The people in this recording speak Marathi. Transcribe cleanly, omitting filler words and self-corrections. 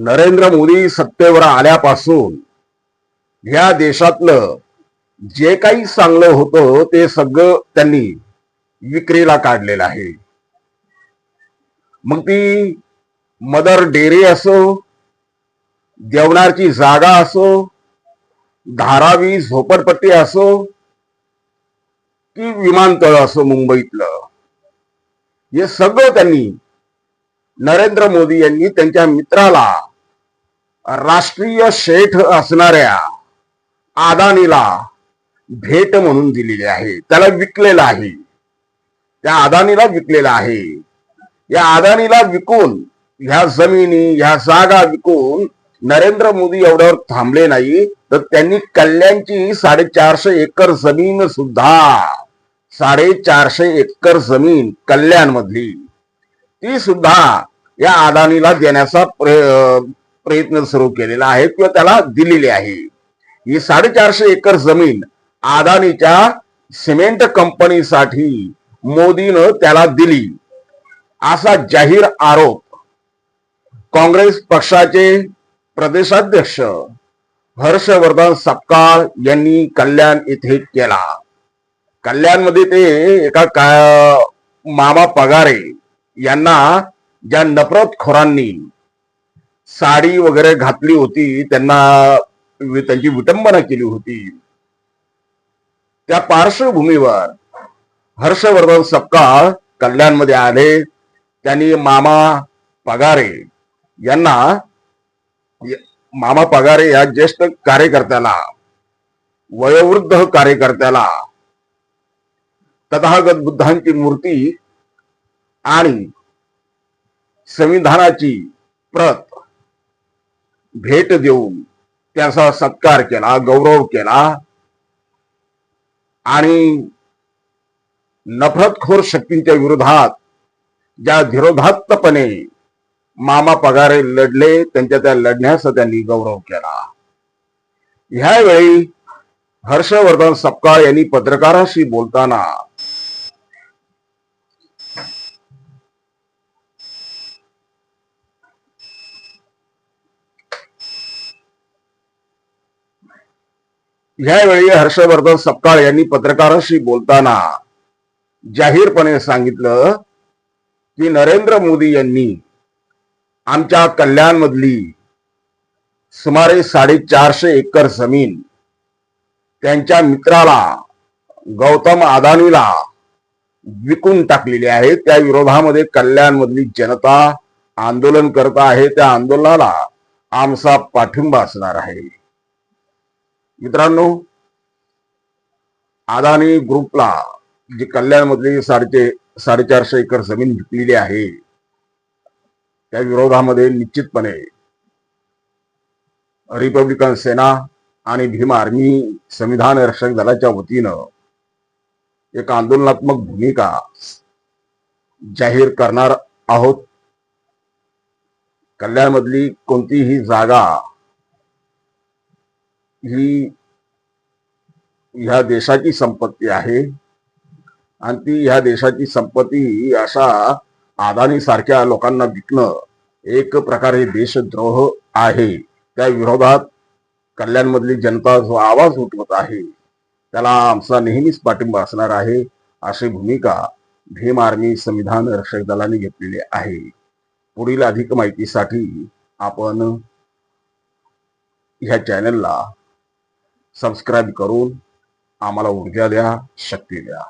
नरेंद्र मोदी सत्तेवर आल्यापासून ह्या देशातलं जे काही चांगलं होतं ते सगळं त्यांनी विक्रीला काढलेलं आहे. मग ती मदर डेअरी असो, जेवणाची जागा असो, धारावी झोपडपट्टी असो की विमानतळ असो मुंबईतलं, हे सगळं त्यांनी नरेंद्र मोदी यांनी त्यांच्या मित्राला, राष्ट्रीय शेठ असणाऱ्या अदानीला भेट म्हणून दिलेली आहे. त्याला विकलेलं आहे, त्या अदानीला विकलेलं आहे. या अदानीला विकून, ह्या जमिनी, ह्या जागा विकून नरेंद्र मोदी एवढ्यावर थांबले नाही, तर त्यांनी कल्याणची 450 एकर जमीन सुद्धा, 450 एकर जमीन कल्याण मधली, ती सुद्धा या अदानीला देण्याचा प्रयत्न सुरू केलेला आहे किंवा त्याला दिलेली आहे. ही 450 एकर जमीन अदानीच्या सिमेंट कंपनीसाठी मोदीनं त्याला दिली, असा जाहीर आरोप काँग्रेस पक्षाचे प्रदेशाध्यक्ष हर्षवर्धन सपकाळ यांनी कल्याण येथे केला. कल्याणमध्ये ते एका मामा पगारे यांना ज्या नफरतखोरांनी साडी वगैरे घातली होती, त्यांची विटंबना केली होती, त्या पार्श्वभूमीवर हर्षवर्धन सपकाळ कल्याणमध्ये आले. त्यांनी मामा पगारे यांना, मामा पगारे या ज्येष्ठ कार्यकर्त्याला, वयोवृद्ध कार्यकर्त्याला तथागत बुद्धांची मूर्ती आणि संविधानाची प्रत भेट देऊन त्याचा सत्कार केला, गौरव केला आणि नफरतखोर शक्तींच्या विरोधात ज्या धीरोदात्तपणे मामा पगारे लढले, त्यांच्या त्या लढण्याचा त्यांनी गौरव केला. ह्यावेळी हर्षवर्धन सपकाळ यांनी पत्रकारांशी बोलताना जाहीरपणे सांगितलं की नरेंद्र मोदी यांनी आमच्या कल्याण मधली सुमारे 450 एकर जमीन त्यांच्या मित्राला गौतम अदानीला विकून टाकलेली आहे. त्या विरोधामध्ये कल्याण मधली जनता आंदोलन करत आहे. त्या आंदोलनाला आमचा पाठिंबा असणार आहे. मित्रांनो, अदानी ग्रुपला जी कल्याण मधली 450 एकर जमीन विकलेली आहे, त्या विरोधामध्ये निश्चितपणे रिपब्लिकन सेना आणि भीम आर्मी संविधान रक्षक दलाच्या वतीनं एक आंदोलनात्मक भूमिका जाहीर करणार आहोत. कल्याण मधली कोणतीही जागा ही ह्या देशाची संपत्ती आहे आणि ती ह्या देशाची संपत्ती अशा अदानी सारख्या लोकांना विकणं एक प्रकारे देशद्रोह आहे. त्या विरोधात कल्याण मधली जनता जो आवाज उठवत आहे त्याला आमचा नेहमीच पाठिंबा असणार आहे, अशी भूमिका भीम आर्मी संविधान रक्षक दलाने घेतलेली आहे. पुढील अधिक माहितीसाठी आपण ह्या चॅनलला सबस्क्राईब करून आम्हाला ऊर्जा द्या, शक्ती द्या.